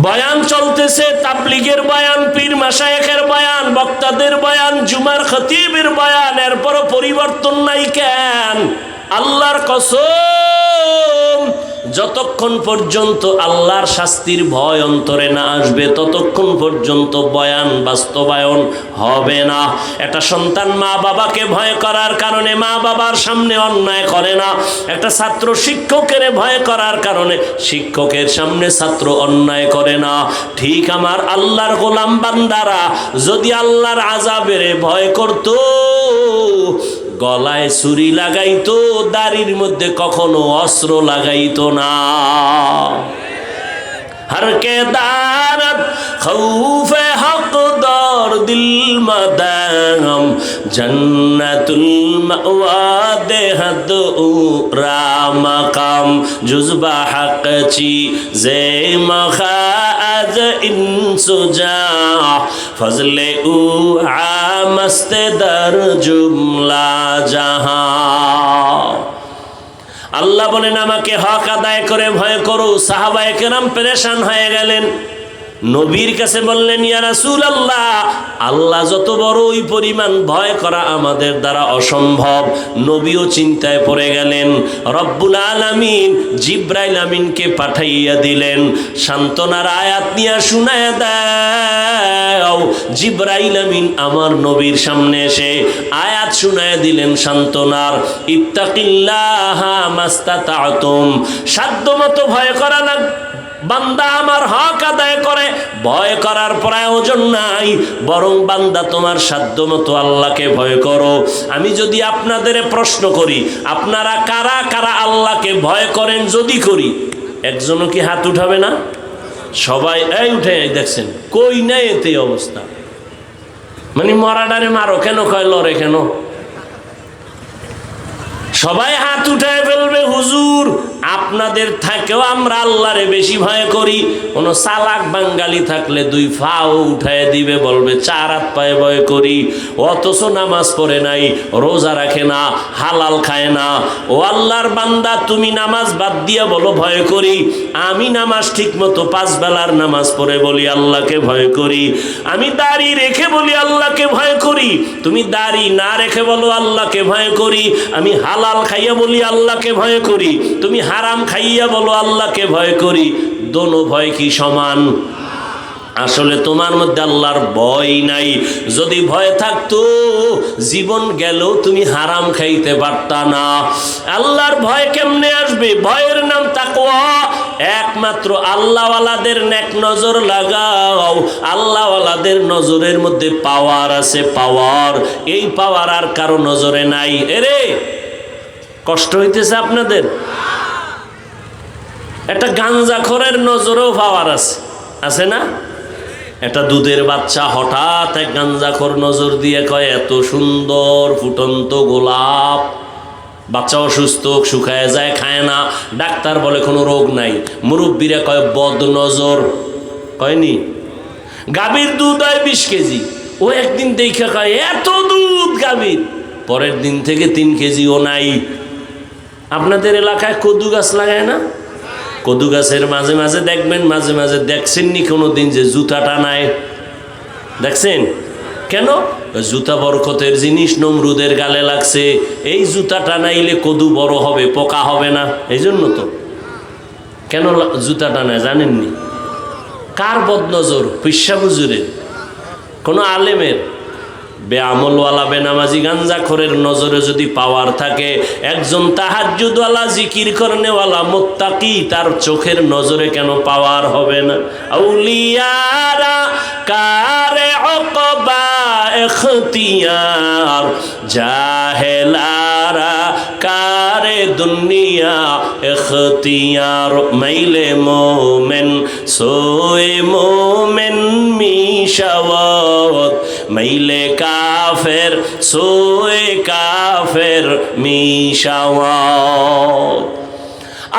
বয়ান চলতেছে, তাবলীগের বয়ান, পীর মাশায়েখের বয়ান, বক্তাদের বয়ান, জুমার খতিবের বয়ান, এরপরও পরিবর্তন নাই কেন? আল্লাহর কসম, যতক্ষণ পর্যন্ত আল্লাহর শাস্তির ভয় অন্তরে না আসবে ততক্ষণ পর্যন্ত বয়ান বাস্তবায়ন হবে না। একটা সন্তান মা বাবাকে ভয় করার কারণে মা বাবার সামনে অন্যায় করে না। একটা ছাত্র শিক্ষকের ভয় করার কারণে শিক্ষকের সামনে ছাত্র অন্যায় করে না। ঠিক আমার আল্লাহর গোলাম বান্দারা যদি আল্লাহর আযাবের ভয় করত, গলায় ছুরি লাগাইতো, দাড়ির মধ্যে কখনো অস্ত্র লাগাইতো না। हर के दारत खौफे हक दौर दिल मदाम जन्नतुल मअवा देहद रामकाम जुज़बा हक ची जे मखा आज इंसुजा फजले उ आमस्ते दर जुमला जहां। আল্লাহ বলেন আমাকে হক আদায় করে ভয় করো। সাহাবায়ে কেরাম পেরেশান হয়ে গেলেন, নবীর কাছে বললেন, ইয়া রাসূলুল্লাহ, আল্লাহ যত বড় ওই পরিমাণ ভয় করা আমাদের দ্বারা অসম্ভব। নবীও চিন্তায় পড়ে গেলেন। রব্বুল আলামিন জিবরাইল আমিনকে পাঠাইয়া দিলেন, সান্ত্বনার আয়াত নিয়ে শুনায় দাও। জিবরাইল আমিন আমার নবীর সামনে এসে আয়াত শুনায় দিলেন সান্ত্বনার, ইত্তাকিল্লাহা মাস্তাতাতুম, সাধ্যমতো ভয় করা না। বান্দা আমার হক আদায় করে, ভয় করার প্রয়োজন নাই, বরং বান্দা তোমার সাধ্যমতো আল্লাহকে ভয় করো। আমি যদি আপনাদের প্রশ্ন করি, আপনারা কারা কারা আল্লাহকে ভয় করেন? যদি করি, একজনও কি হাত উঠাবে না? সবাই এই উঠে দেখছেন, কই নাই এতে অবস্থা। মানে মরাডারে মারো কেন, কয় লড়ে কেন? সবাই হাত উঠায় ফেলবে। হুজুর, আপনাদের থেকেও আমরা আল্লাহরে বেশি ভয় করি। কোনো চালাক বাঙালি থাকলে দুই ফাও উঠায় দিবে, বলবে চার হাত পায়ে ভয় করি। অথচ নামাজ পড়ে নাই, রোজা রাখে না, হালাল খায় না। ও আল্লাহর বান্দা, তুমি নামাজ বাদ দিয়া বলো ভয় করি। আমি নামাজ ঠিক মতো 5 বেলার নামাজ পড়ে বলি আল্লাহকে ভয় করি। আমি দাড়ি রেখে বলি আল্লাহকে ভয় করি। তুমি দাড়ি না রেখে বলো আল্লাহকে ভয় করি। আমি হালাল খাইয়া বলি আল্লাহকে ভয় করি। তুমি হারাম খাইয়া বলো আল্লাহকে ভয় করি। দোনো ভয় কি সমান? আসলে তোমার মধ্যে আল্লাহর ভয় নাই। যদি ভয় থাকতো, জীবন গেলেও তুমি হারাম খাইতে পারতা না। আল্লাহর ভয় কেমনে আসবে? ভয়ের নাম তাকওয়া। একমাত্র আল্লাহওয়ালাদের নেক নজর লাগাও। আল্লাহওয়ালাদের নজরের মধ্যে পাওয়ার আছে, পাওয়ার। এই পাওয়ার আর কারো নজরে নাই। এরে কষ্ট হইতেছে আপনাদের? একটা গাঞ্জাখোরের নজরেও পাওয়ার আছে, আছে না? একটা দুধের বাচ্চা হঠাৎ এক গাঞ্জাখোর নজর দিয়ে কয়, এত সুন্দর ফুটন্ত গোলাপ। বাচ্চা অসুস্থ, শুকায় যায়, খায় না। ডাক্তার বলে কোনো রোগ নাই। মুরব্বীরা কয় বদ নজর। কয়নি? গাভীর দুধ হয় 20 কেজি। ও একদিন দেখে কয় এত দুধ গাভীর, পরের দিন থেকে 3 কেজিও নাই। আপনাদের এলাকায় কদু গাছ লাগায় না? কদু গাছের মাঝে মাঝে দেখবেন, মাঝে মাঝে দেখছেননি কোনো দিন যে জুতা টানায়? দেখছেন কেন? জুতা বরকতের জিনিস, নমরুদের গালে লাগছে। এই জুতা টানাইলে কদু বড় হবে, পোকা হবে না, এই জন্য তো। কেন জুতা টানায় জানেননি? কার বদনজর? পিসা হুজুরের, কোনো আলেমের? বেআমলওয়ালা বেনামাজি গাঞ্জাখোরের নজরে যদি পাওয়ার থাকে, একজন তাহাজ্জুদওয়ালা জিকির করনেওয়ালা মুত্তাকি, তার চোখের নজরে কেন পাওয়ার হবে না? আউলিয়ারা কারে উকবা ইখতিয়ার, জাহেলারা কারে দুনিয়া ইখতিয়ার। মাইলে মোমেন সোয়ে মোমেন মিশাওয়াত, মাইলে কাফের সোয়ে কাফের মিশাওয়াত।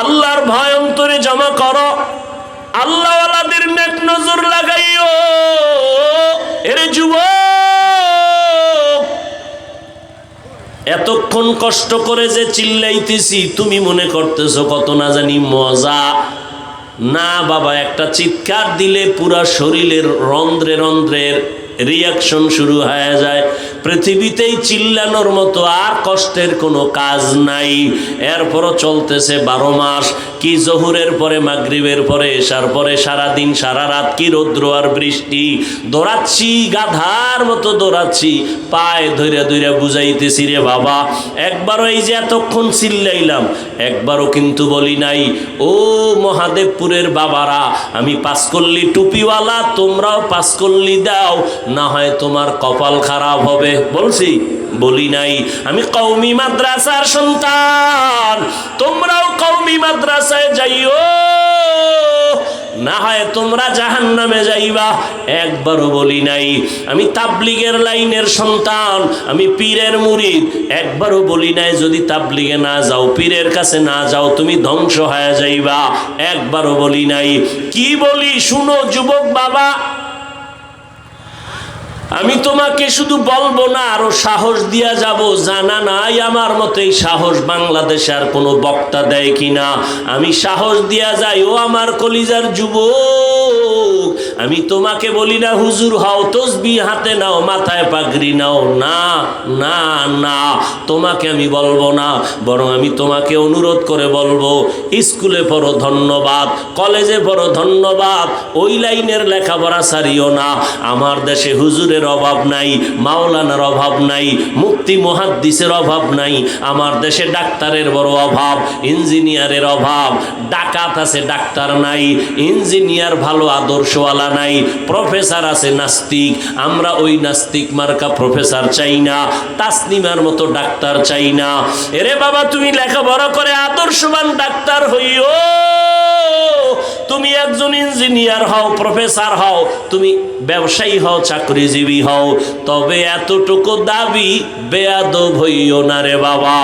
আল্লাহর ভয় অন্তরে জমা করো, আল্লাহওয়ালাদের নেক নজর লাগাইও। এরে যুবক, এতক্ষণ কষ্ট করে যে চিল্লাইতেছি, তুমি মনে করতেছো কত না জানি মজা। না বাবা, একটা চিৎকার দিলে পুরা শরীরের রন্ধ্রে রন্ধ্রের রিয়াকশন শুরু হয়ে যায়। পৃথিবীতেই চিল্লানোর মতো আর কষ্টের কোনো কাজ নাই। এরপরও চলতেছে 12 মাস। কি জহুরের পরে, মাগরিবের পরে, এশার পরে, সারাদিন সারা রাত, কি রৌদ্র আর বৃষ্টি। দৌড়াচ্ছি, গাধার মতো দৌড়াচ্ছি, পায়ে ধইরা ধইরা বুঝাইতেছি রে বাবা। একবারও এই যে এতক্ষণ চিল্লাইলাম, একবারও কিন্তু বলি নাই ও মহাদেবপুরের বাবারা, আমি পাঁচকল্লি টুপিওয়ালা, তোমরাও পাঁচকল্লি দাও, না হয় তোমার কপাল খারাপ হবে। বলছি? বলি নাই। আমি কওমি মাদ্রাসার সন্তান, তোমরাও কওমি মাদ্রাসায় যাইও, না হয় তোমরা জাহান্নামে যাইবা। একবারও বলি নাই। আমি তাবলিগের লাইনের সন্তান, আমি পীরের মুরিদ, একবারও বলি নাই যদি তাবলিগে না যাও, পীরের কাছে না যাও, তুমি ধ্বংস হয়ে যাইবা। একবারও বলি নাই। কি বলি শুনো যুবক বাবা, আমি তোমাকে শুধু বলবো না, আরো সাহস দিয়া যাব। জানা নাই আমার মতো এই সাহস বাংলাদেশে আর কোনো বক্তা দেয় কিনা। আমি সাহস দিয়া যাই। ও আমার কলিজার যুবক, আমি তোমাকে বলি না হুজুর হও, তসবিহ হাতে নাও, মাথায় পাগড়ি নাও, না না না, তোমাকে আমি বলবো না। বরং আমি তোমাকে অনুরোধ করে বলবো, স্কুলে পড়ো ধন্যবাদ, কলেজে পড়ো ধন্যবাদ, ওই লাইনের লেখাপড়া ছাড়িও না। আমার দেশে হুজুরের অভাব নাই, মাওলানার অভাব নাই, মুফতি মুহাদ্দিসের অভাব নাই। আমার দেশে ডাক্তারের বড় অভাব, ইঞ্জিনিয়ারের অভাব। ডাকাত আছে, ডাক্তার নাই। ইঞ্জিনিয়ার ভালো আদর্শওয়ালা নাই। প্রফেসর আছে নাস্তিক। আমরা ওই নাস্তিক মার্কা প্রফেসর চাই না, তাসনিমার মতো ডাক্তার চাই না। এরে বাবা, তুমি লেখাপড়া করে আদর্শবান ডাক্তার হইও, তুমি একজন ইঞ্জিনিয়ার হও, প্রফেসর হও, তুমি ব্যবসায়ী হও, চাকরিজীবী হও, তবে এতটুকু দাবি বেয়াদব হইও না রে বাবা।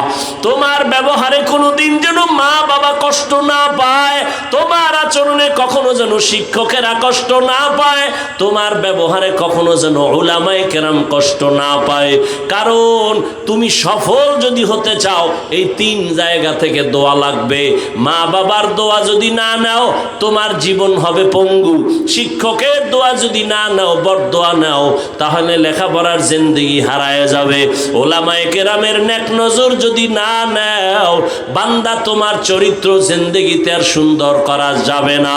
তোমার ব্যবহারে কোনোদিন যেন মা বাবা কষ্ট না পায়, তোমার আচরণে কখনো যেন শিক্ষকেরা কষ্ট না পায়, তোমার ব্যবহারে কখনো যেন উলামায়ে কেরাম কষ্ট না পায়। কারণ তুমি সফল যদি হতে চাও, এই 3 জায়গা থেকে দোয়া লাগবে। মা বাবার দোয়া যদি না নাও, তোমার জীবন হবে পঙ্গু। শিক্ষকের দোয়া যদি না নাও, বরদোয়া নাও, তাহলে লেখাপড়ার জিন্দেগি হারায় যাবে। ওলামায়ে কেরামের নেক নজর যদি না নাও, বান্দা তোমার চরিত্র জিন্দেগিতে আর সুন্দর করা যাবে না।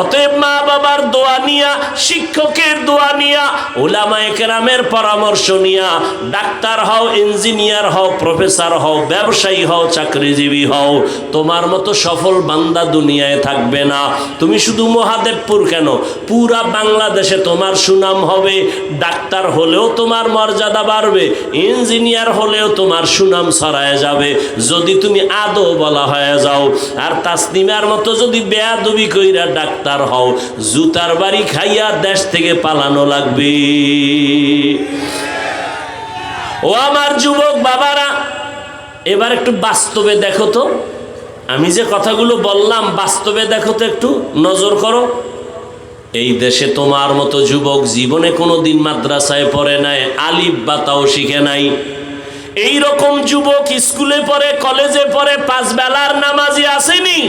অতএব মা বাবার দোয়া নিয়া, শিক্ষকের দোয়া নিয়া, ওলামায়ে কেরামের পরামর্শ নিয়া ডাক্তার হও, ইঞ্জিনিয়ার হও, প্রফেসর হও, ব্যবসায়ী হও, চাকরিজীবী হও। তোমার মতো সফল বান্দা দুনিয়ায় থাকবে না। তুমি শুধু মহাদেবপুর কেন, পুরা বাংলাদেশে তোমার সুনাম হবে। ডাক্তার হলেও তোমার মর্যাদা বাড়বে, ইঞ্জিনিয়ার হলেও তোমার সুনাম ছড়ায় যাবে যদি তুমি আদৌ বলা হয়ে যাও। আর তাসনিমার মতো যদি বেয়াদবি কইরা ডাক্তার হও, জুতার বাড়ি খাইয়া দেশ থেকে পালানো লাগবে। ও আমার যুবক বাবারা, এবার একটু বাস্তবে দেখো তো, আমি যে কথাগুলো বললাম বাস্তবে দেখো তো, একটু নজর করো। এই দেশে তোমার মতো যুবক জীবনে কোনোদিন মাদ্রাসায় পড়ে নাই, আলিফ বা তাও শিখে নাই। এই রকম যুবক স্কুলে পড়ে, কলেজে পড়ে, 5 বেলার নামাজি আসেনি।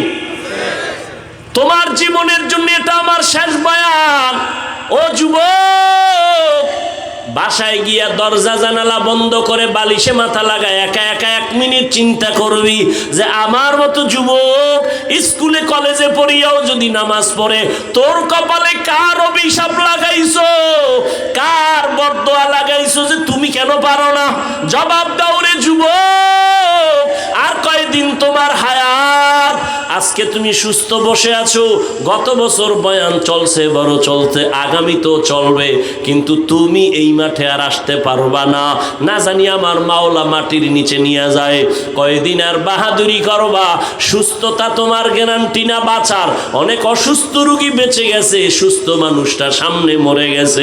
তোমার জীবনের জন্য এটা আমার শেষ বয়ান। ও যুবক, বাসায় গিয়া দরজা জানালা বন্ধ করে বালিশে মাথা লাগায় একা একা 1 মিনিট চিন্তা করবি যে আমার মতো যুবক স্কুলে কলেজে পড়িয়াও যদি নামাজ পড়ে, তোর কপালে কার অভিশাপ লাগাইছো, কার বরদোয়া লাগাইছো যে তুমি কেন পারো না? জবাব দাও রে যুবক। আর কয়দিন তোমার হায়াত? আজকে তুমি সুস্থ বসে আছো, গত বছর বয়ান চলছে, বড় চলছে, আগামী তো চলবে, কিন্তু তুমি এই মাঠে আর আসতে পারবা না। না জানি আমার মাওলা মাটির নিচে নিয়ে যায়। কয়দিন আর বাহাদুরি করবা? সুস্থতা তোমার গ্যারান্টি না বাঁচার। অনেক অসুস্থ রোগী বেঁচে গেছে, সুস্থ মানুষটা সামনে মরে গেছে।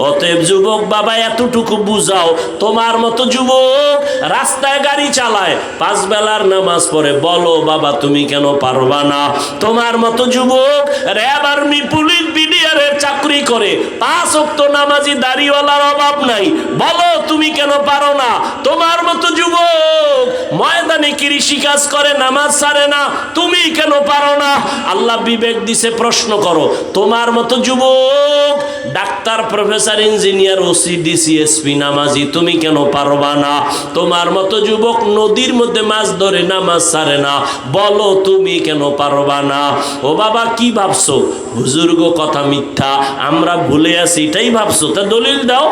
অতএব যুবক বাবা, এতটুকু বুঝাও, তোমার মতো যুবক রাস্তায় গাড়ি চালায়, 5 বেলার নামাজ পড়ে, বলো বাবা তুমি কেন পারবা না? তোমার মতো যুবক র্যাব, আর্মি, পুলিশ, বিডিআরের চাকরি নামাজি করে, 5 ওয়াক্ত নামাজি দাড়িওয়ালার অভাব নাই। বলো তুমি কেন পারো না? তোমার মতো যুবক ময়দানে কৃষি কাজ করে, নামাজ ছাড়ে না, তুমি কেন পারো না? আল্লাহ বিবেক দিছে, প্রশ্ন করো। তোমার মতো যুবক doctor, professor, engineer, OC, DC, SP নামাজি, তুমি কেন পারবা না? তোমার মতো যুবক নদীর মধ্যে মাছ ধরে, নামাজ ছাড়ে না, বলো তুমি কেন পারবা না? ও বাবা, কি ভাবছো? হুজুর গো কথা মিথ্যা, আমরা ভুলে আছি, এটাই ভাবছো? তা দলিল দাও,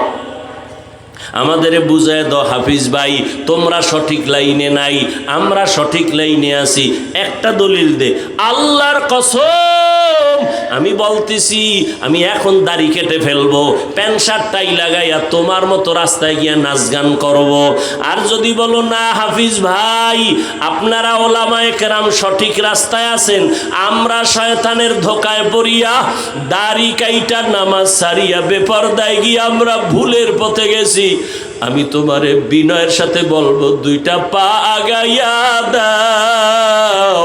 আমাদের বুঝায় দাও। হাফিজ ভাই, তোমরা সঠিক লাইনে নাই, আমরা সঠিক লাইনে আছি, একটা দলিল দে। আল্লাহর কসম আমি বলতেছি, আমি এখন দাড়ি কেটে ফেলবো, প্যান্ট শার্ট টাই লাগাইয়া তোমার মতো রাস্তায় গিয়া নাচ গান করবো। আর যদি বলো না হাফিজ ভাই, আপনারা ওলামায়ে কেরাম সঠিক রাস্তায় আছেন, আমরা শয়তানের ধোকায় পড়িয়া দাড়ি কাইটা নামাজ সারিয়া বেপরদায় গিয়ে আমরা ভুলের পথে গেছি, আমি তোমারে বিনয়ের সাথে বলবো, 2টা পা আগাইয়া দাও,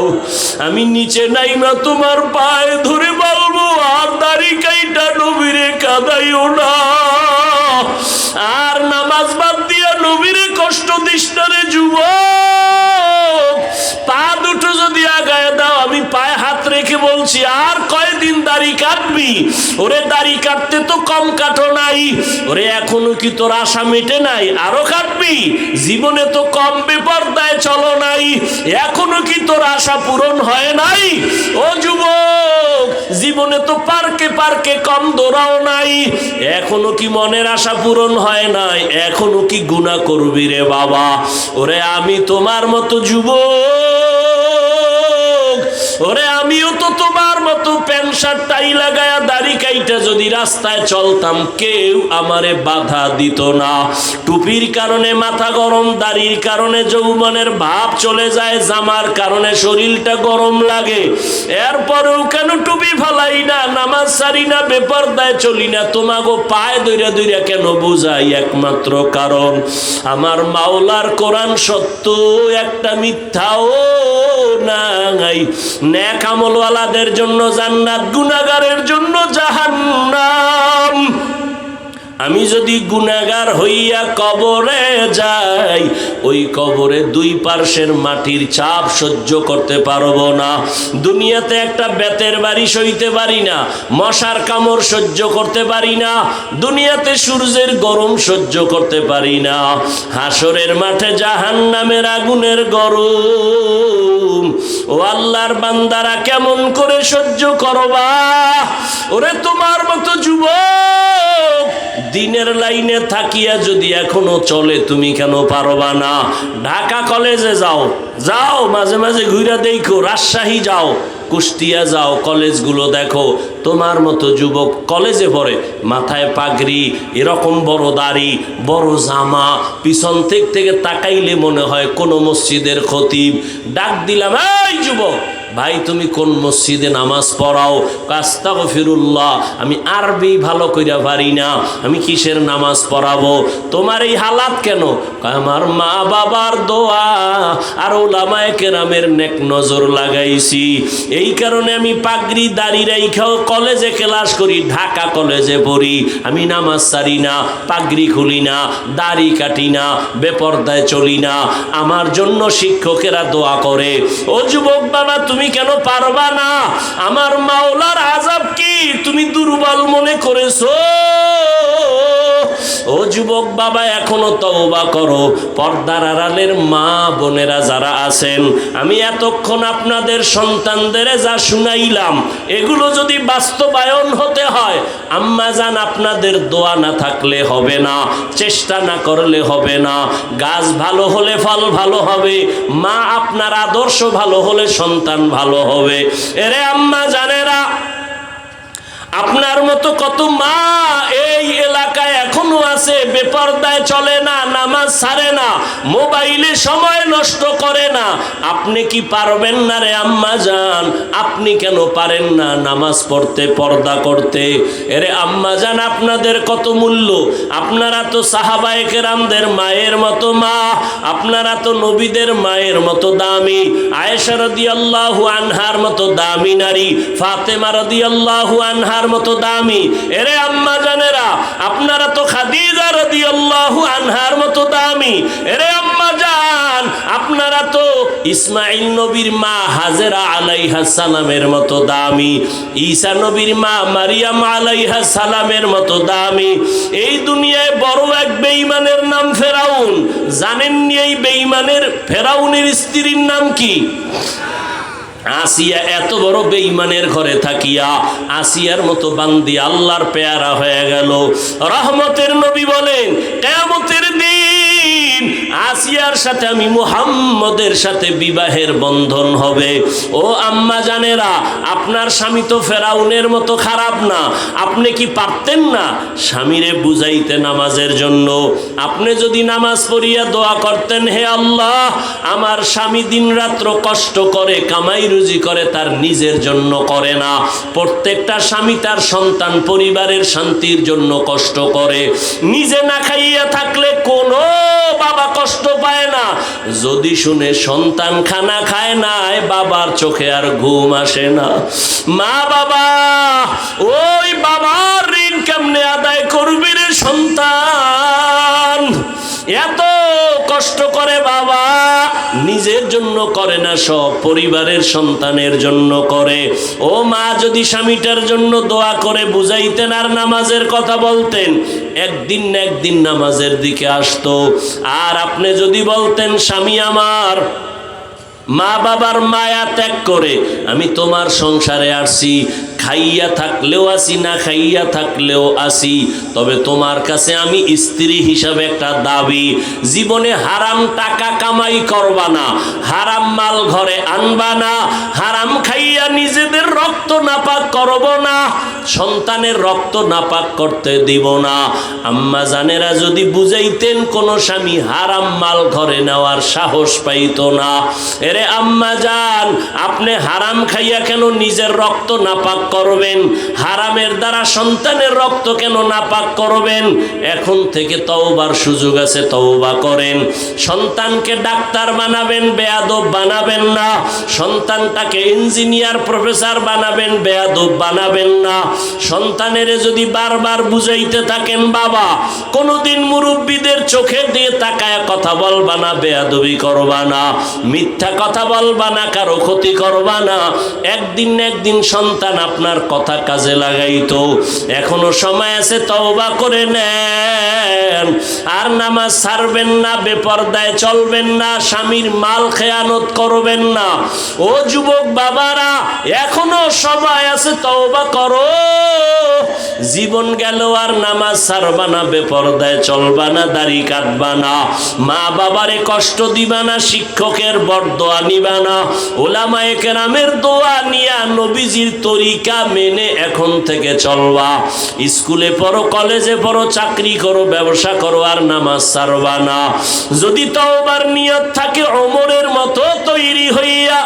আমি নিচে নাইমা তোমার পায়ে ধরে বলবো, আর দাড়ি কাইটা নবীরে কাঁদাইও না, আর নামাজ বাদ দিয়া নবীরে কষ্ট দিস না রে যুবক। পা দুটো যদি আগায় দাও, আমি পায়ে হাত রেখে বলছি, আর কয়দিন দাড়ি কাটবি? ওরে দাড়ি কাটতে তো কম কাটো নাই, ওরে এখনো কি তোর আশা মেটে নাই? আরো কাটবি? জীবনে তো কম বেপরদায় চলো নাই, এখনো কি তোর আশা পূরণ হয় নাই? ও যুবক, জীবনে তো পার্কে পার্কে কম দৌড়াও নাই, এখনো কি মনের আশা পূরণ হয় নাই? এখনো কি গুনাহ করবি রে বাবা? ওরে আমি তোমার মতো যুবক, ওরে আমিও তো তোমার মতো প্যান্ট শার্ট টাই লাগায়া দাড়ি কাইটা যদি রাস্তায় চলতাম, কেউ আমারে বাধা দিত না। টুপির কারণে মাথা গরম, দাড়ির কারণে যৌবনের ভাব চলে যায়, জামার কারণে শরীরটা গরম লাগে, এরপরেও কেন টুপি ফালাই না, নামাজ সারি না, বেপরদায় চলি না? তোমাগো পায়ে দইরা দইরা কেন বুঝাই? একমাত্র কারণ আমার মাওলার কোরআন সত্য, একটা মিথ্যাও নাই। নেক আমলওয়ালাদের জন্য জান্নাত, গুনাহগারের জন্য জাহান্নাম। আমি যদি গুনাহগার হইয়া কবরে যাই, ওই কবরে 2 পার্শ্বের মাটির চাপ সহ্য করতে পারবো না। দুনিয়াতে একটা বেতের বাড়ি সইতে পারি না, মশার কামড় সহ্য করতে পারি না, দুনিয়াতে সূর্যের গরম সহ্য করতে পারি না, হাসরের মাঠে জাহান্নামের আগুনের গরম ও আল্লাহর বান্দারা কেমন করে সহ্য করবা? ওরে তোমার মতো যুবক দিনের লাইনে থাকিয়া যদি এখনো চলে, তুমি কেন পারবা না? ঢাকা কলেজে যাও, যাও মাঝে মাঝে ঘুরে দেখো, রাজশাহী যাও, কুষ্টিয়া যাও, কলেজগুলো দেখো, তোমার মতো যুবক কলেজে পড়ে, মাথায় পাগড়ি, এরকম বড় দাড়ি, বড় জামা, পিছন থেকে তাকাইলে মনে হয় কোনো মসজিদের খতিব। ডাক দিলাম, এই যুবক ভাই, তুমি কোন মসজিদে নামাজ পড়াও? আস্তাগফিরুল্লাহ, আমি আরবি ভালো কইরা পারি না, আমি কিসের নামাজ পড়াবো? তোমার এই হালাত কেন? আমার মা বাবার দোয়া আর উলামায়ে কেরামের নেক নজর লাগাইছি, এই কারণে আমি পাগড়ি দাড়ি রাইখাও কলেজে ক্লাস করি, ঢাকা কলেজে পড়ি, আমি নামাজ ছাড়ি না, পাগড়ি খুলি না, দাড়ি কাটি না, বেপরদায় চলি না, আমার জন্য শিক্ষকেরা দোয়া করে। ও যুবক বাবা, তুমি কেন পারবা না? আমার মাওলার আযাব কি তুমি দুর্বল মনে করেছো? ও যুবক বাবা, এখনো তওবা করো। পর্দার আড়ালের মা বোনেরা যারা আছেন, আমি এতক্ষণ আপনাদের সন্তানদের যা শুনাইলাম, এগুলো যদি বাস্তবায়ন হতে হয়, আম্মা জান আপনাদের দোয়া না থাকলে হবে না, চেষ্টা না করলে হবে না। গাছ ভালো হলে ফল ভালো হবে, মা আপনার আদর্শ ভালো হলে সন্তান ভালো হবে। এরে আম্মা জানেরা, আপনার মতো কত মা এই এলাকায় এখনো আছে, বেপরদায় চলে না, নামাজ ছাড়ে না, মোবাইলে সময় নষ্ট করে না। আপনি কি পারবেন না রে আম্মা জান? আপনি কেন পারেন না নামাজ পড়তে, পর্দা করতে? এরে আম্মা জান, আপনাদের কত মূল্য! আপনারা তো সাহাবায়ে কেরামদের মায়ের মতো মা, আপনারা তো নবীদের মায়ের মতো দামি, আয়েশা রাদিয়াল্লাহু আনহার মতো দামি নারী, ফাতেমা রাদিয়াল্লাহু আনহার ফাতেমার মতো দামি। এরে আম্মা জানেরা, আপনারা তো খাদিজা রাদিয়াল্লাহু আনহার মতো দামি। এরে আম্মা জান, আপনারা তো ইসমাইল নবীর মা হাজেরা আলাইহাস সালামের মতো দামি। ঈসা নবীর মা মারিয়াম আলাইহাস সালামের মতো দামি। এই দুনিয়ায় বড় এক বেঈমানের নাম ফেরাউন। জানেননি এই বেঈমানের ফেরাউনের স্ত্রীর নাম কি? আসিয়া। এত বড় বেঈমানের ঘরে থাকিয়া আসিয়ার মতো বান্দি আল্লাহর পেয়ারা হয়ে গেল। রহমতের নবী বলেন, কিয়ামতের দিন আসিয়ার সাথে আমি মুহাম্মদের সাথে বিবাহের বন্ধন হবে। ও আম্মা জানেরা, আপনার স্বামী তো ফেরাউনের মতো খারাপ না। আপনি কি পারতেন না স্বামীরে বুঝাইতে নামাজের জন্য? আপনি যদি নামাজ পড়িয়া দোয়া করতেন, হে আল্লাহ, আমার স্বামী দিন রাত্র কষ্ট করে কামাই রুজি করে, তার নিজের জন্য করে না। প্রত্যেকটা স্বামী তার সন্তান পরিবারের শান্তির জন্য কষ্ট করে। নিজে না খাইয়া থাকলে কোনো বাবা কষ্ট পায় না। যদি শুনে সন্তান খানা খায় না, বাবার চোখে আর ঘুম আসে না। মা বাবা, ওই বাবার ঋণ কেমনে আদায় করবি রে সন্তান? এত কষ্ট করে বাবা, নিজের জন্য করে না, সব পরিবারের সন্তানের জন্য করে। ও মা, যদি স্বামীটার জন্য দোয়া করে বুঝাইতেন আর নামাজের কথা বলতেন, একদিন না একদিন নামাজের দিকে আসতো। আর আপনি যদি বলতেন, স্বামী আমার মা বাবার মায়া ত্যাগ করে আমি তোমার সংসারে আসছি, খাইয়া থাকলেও আসি, না খাইয়া থাকলেও আসি, তবে তোমার কাছে আমি স্ত্রী হিসাবে একটা দাবি, জীবনে হারাম টাকা কামাই করবা না, হারাম মাল ঘরে আনবা না, হারাম খাইয়া নিজেদের রক্ত নাপাক করব না, সন্তানের রক্ত নাপাক করতে দিব না। আম্মা জানেরা যদি বুঝাইতেন, কোন স্বামী হারাম মাল ঘরে নেওয়ার সাহস পাইত না। এরে আম্মা জান, আপনি হারাম খাইয়া কেন নিজের রক্ত নাপাক করবেন? হারামের দ্বারা সন্তানের রক্ত কেন নাপাক করবেন? এখন থেকে তওবার সুযোগ আছে, তওবা করেন। সন্তানকে ডাক্তার বানাবেন, বেয়াদব বানাবেন না। সন্তানটাকে ইঞ্জিনিয়ার প্রফেসর বানাবেন, বেয়াদব বানাবেন না। সন্তানের যদি বারবার বুঝাইতে থাকেন, বাবা কোনোদিন মুরব্বীদের চোখে দিয়ে তাকায় কথা বলবা না, বেয়াদবি করবা না, মিথ্যা কথা বলবা না, কারো ক্ষতি করবা না, একদিন না একদিন সন্তান আপনার কথা কাজে লাগাইতো। এখনো সময় আছে, তওবা করে নেন। আর নামাজ ছাড়বেন না, বেপরদায় চলবেন না, স্বামীর মাল খেয়ানত করবেন না। ও যুবক বাবারা, এখনো সময় আছে, তওবা করো। জীবন গেল আর নামাজ ছাড়বা না, বেপরদায় চলবা না, দাড়ি কাটবা না, মা বাবারে কষ্ট দিবা না, শিক্ষকের বরদোয়া নিবা না, ওলামায়ে কেরামের দোয়া নিয়া নবীজির তরিকা মেনে এখন থেকে চলবা। স্কুলে পড়ো, কলেজে পড়ো, চাকরি করো, ব্যবসা করো, আর নামাজ ছাড়বা না। যদি তওবার নিয়ত থাকে ওমরের মতো তৈরি হইয়া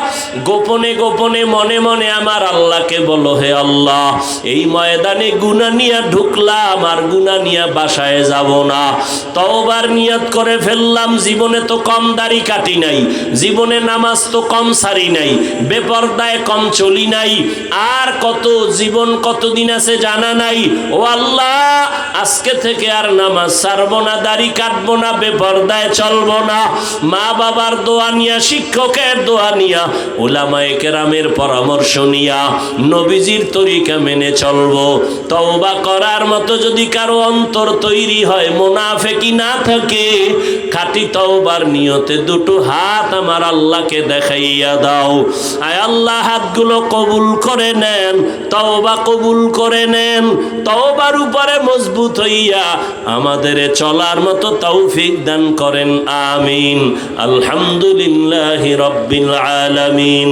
গোপনে গোপনে মনে মনে আমার আল্লাহকে বলো, হে আল্লাহ, এই ময়দানে গুনাহ নিয়ে ঢুকলাম, আর গুনাহ নিয়ে বাসায় যাব না। তওবার নিয়ত করে ফেললাম, জীবনে তো কম দাড়ি কাটি নাই, জীবনে নামাজ তো কম সারি নাই, বেপরদায় কম চলি নাই, আর কত জীবন কতদিন আছে জানা নাই। ও আল্লাহ, আজকে থেকে আর নামাজ ছাড়বো না, দাড়ি কাটবো না, বেপরদায় চলবো না। মা বাবার দোয়া নিয়া, শিক্ষকের দোয়া নিয়া, উলামায়ে কেরামের পরামর্শ নিয়া নবীজির তরিকা মেনে চলবো। তওবা করার মতো যদি কারো অন্তর তৈরি হয়, মুনাফিকি না থাকে, খাঁটি তওবার নিয়তে দুটো হাত আমার আল্লাহকে দেখাইয়া দাও। আয় আল্লাহ, হাতগুলো কবুল করে নেন, তওবা কবুল করে নেন। তওবার উপরে মজবুত হইয়া আমাদের চলার মতো তৌফিক দান করেন, আমিন। আলহামদুলিল্লাহি রাব্বিল আলামিন।